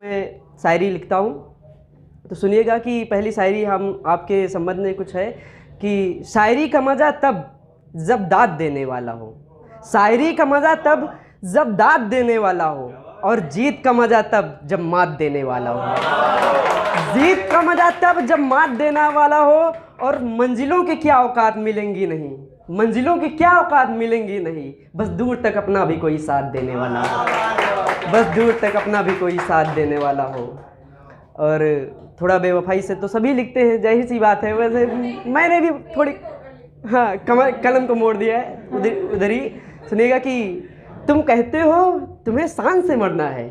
मैं शायरी लिखता हूँ, तो सुनिएगा कि पहली शायरी हम आपके संबंध में कुछ है कि शायरी का मज़ा तब जब दाद देने वाला हो, शायरी का मज़ा तब जब दाद देने वाला हो, और जीत का मज़ा तब जब मात देने वाला हो। जीत का मज़ा तब जब मात देने वाला हो, और मंजिलों के क्या औकात मिलेंगी नहीं, मंजिलों की क्या औकात मिलेंगी नहीं, बस दूर तक अपना भी कोई साथ देने वाला हो, बस दूर तक अपना भी कोई साथ देने वाला हो। और थोड़ा बेवफाई से तो सभी लिखते हैं, जाहिर सी बात है, वैसे मैंने भी थोड़ी कलम को मोड़ दिया है उधर ही। सुनिएगा कि तुम कहते हो तुम्हें शान से मरना है,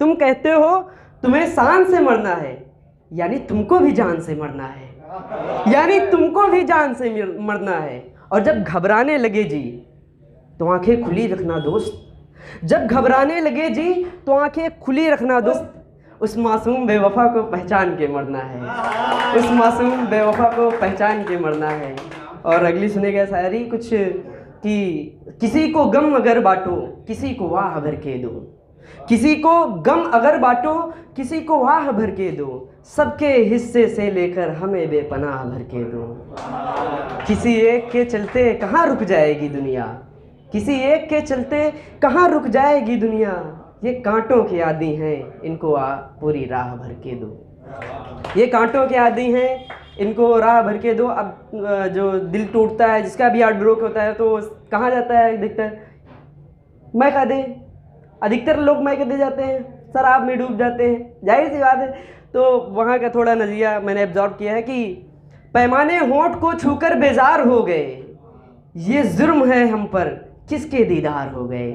तुम कहते हो तुम्हें शान से मरना है, यानी तुमको भी जान से मरना है, यानी तुमको भी जान से मरना है। और जब घबराने लगे जी तो आंखें खुली रखना दोस्त, जब घबराने लगे जी तो आंखें खुली रखना दोस्त, उस मासूम बेवफा को पहचान के मरना है, उस मासूम बेवफा को पहचान के मरना है। और अगली सुनेगा शायरी कुछ कि किसी को गम अगर बांटो किसी को वाह भर के दो, किसी को गम अगर बांटो किसी को वाह भर के दो, सबके हिस्से से लेकर हमें बेपनाह भर के दो। किसी एक के चलते कहाँ रुक जाएगी दुनिया, किसी एक के चलते कहाँ रुक जाएगी दुनिया, ये कांटों के आदी हैं इनको पूरी राह भर के दो, ये कांटों के आदी हैं इनको राह भर के दो। अब जो दिल टूटता है, जिसका भी हार्ट ब्रोक होता है, तो कहाँ जाता है अधिकतर, मैं कह दे, अधिकतर लोग मैं दे जाते हैं, शराब में डूब जाते हैं, जाहिर सी बात है। तो वहाँ का थोड़ा नज़रिया मैंने एब्जॉर्ब किया है कि पैमाने होंठ को छूकर बेजार हो गए, ये जुर्म है हम पर किसके दीदार हो गए।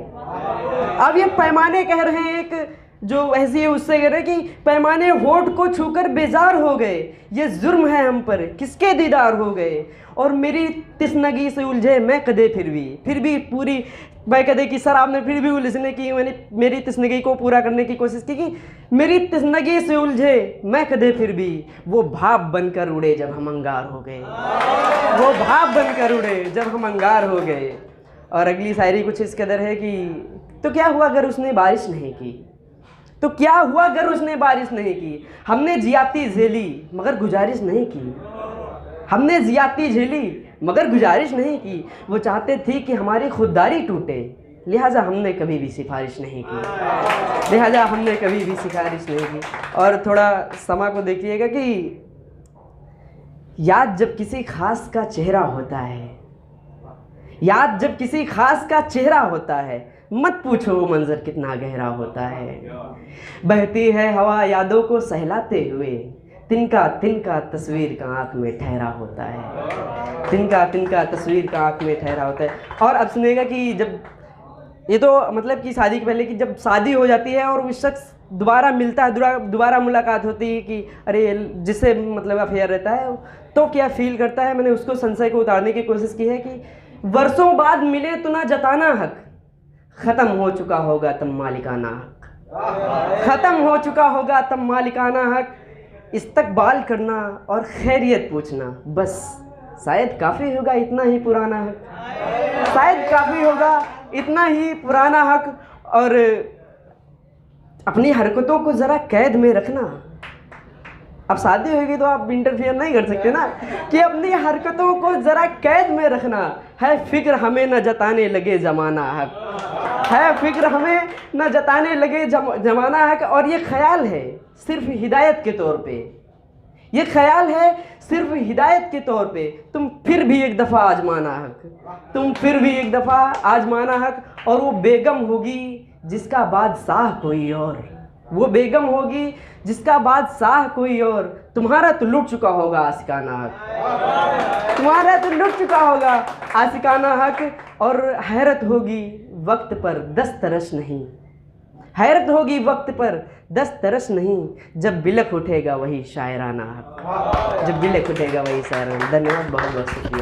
अब ये पैमाने कह रहे हैं, एक जो ऐसी है उससे कह रहे हैं कि पैमाने होंठ को छूकर बेजार हो गए, ये जुर्म है हम पर किसके दीदार हो गए। और मेरी तिस्नगी से उलझे मैं कदे फिर भी पूरी मैं कदे की शराब में फिर भी उलझने की, मैंने मेरी तिस्नगी को पूरा करने की कोशिश की कि मेरी तिस्नगी से उलझे मैं कदे फिर भी, वो भाप बनकर उड़े जब हम अंगार हो गए, वो भाप बनकर उड़े जब हम अंगार हो गए। और अगली शायरी कुछ इस कदर है कि तो क्या हुआ अगर उसने बारिश नहीं की, तो क्या हुआ अगर उसने बारिश नहीं की, हमने जियाती झेली मगर गुजारिश नहीं की, हमने जियाती झेली मगर गुजारिश नहीं की। वो चाहते थे कि हमारी खुददारी टूटे, लिहाजा हमने कभी भी सिफारिश नहीं की, लिहाजा हमने कभी भी सिफारिश नहीं की। और थोड़ा समा को देखिएगा कि याद जब किसी खास का चेहरा होता है, याद जब किसी खास का चेहरा होता है, मत पूछो वो मंजर कितना गहरा होता है। बहती है हवा यादों को सहलाते हुए, तिनका तिनका तस्वीर का आँख में ठहरा होता है, तिनका तिनका तस्वीर का आँख में ठहरा होता है। और अब सुनेगा कि जब ये तो मतलब कि शादी के पहले कि जब शादी हो जाती है और उस शख्स दोबारा मिलता है, दोबारा मुलाकात होती है कि अरे जिससे मतलब अफेयर रहता है, तो क्या फील करता है। मैंने उसको संशय को उतारने की कोशिश की है कि वर्षों बाद मिले तो ना जताना हक, ख़त्म हो चुका होगा तब मालिकाना हक, ख़त्म हो चुका होगा तब मालिकाना हक। इस्तकबाल करना और खैरियत पूछना, बस शायद काफ़ी होगा इतना ही पुराना हक, शायद काफ़ी होगा इतना ही पुराना हक। और अपनी हरकतों को ज़रा कैद में रखना। अब शादी होगी तो आप इंटरफेयर नहीं कर सकते ना, कि अपनी हरकतों को ज़रा कैद में रखना। है फिक्र हमें न जताने लगे ज़माना हक, है फिक्र हमें न जताने लगे ज़माना हक। और ये ख्याल है सिर्फ हिदायत के तौर पे, ये ख्याल है सिर्फ हिदायत के तौर पे, तुम फिर भी एक दफ़ा आजमाना हक, तुम फिर भी एक दफ़ा आजमाना हक। और वो बेगम होगी जिसका बादशाह कोई और, वो बेगम होगी जिसका बादशाह कोई और, तुम्हारा तो लुट चुका होगा आशिकाना हक, तुम्हारा तो लुट चुका होगा आशिकाना हक। और हैरत होगी वक्त पर दस्तरस नहीं, हैरत होगी वक्त पर दस्तरस नहीं, जब बिलख उठेगा वही शायराना हक, जब बिलख उठेगा वही शायराना। धन्यवाद, बहुत बहुत शुक्रिया।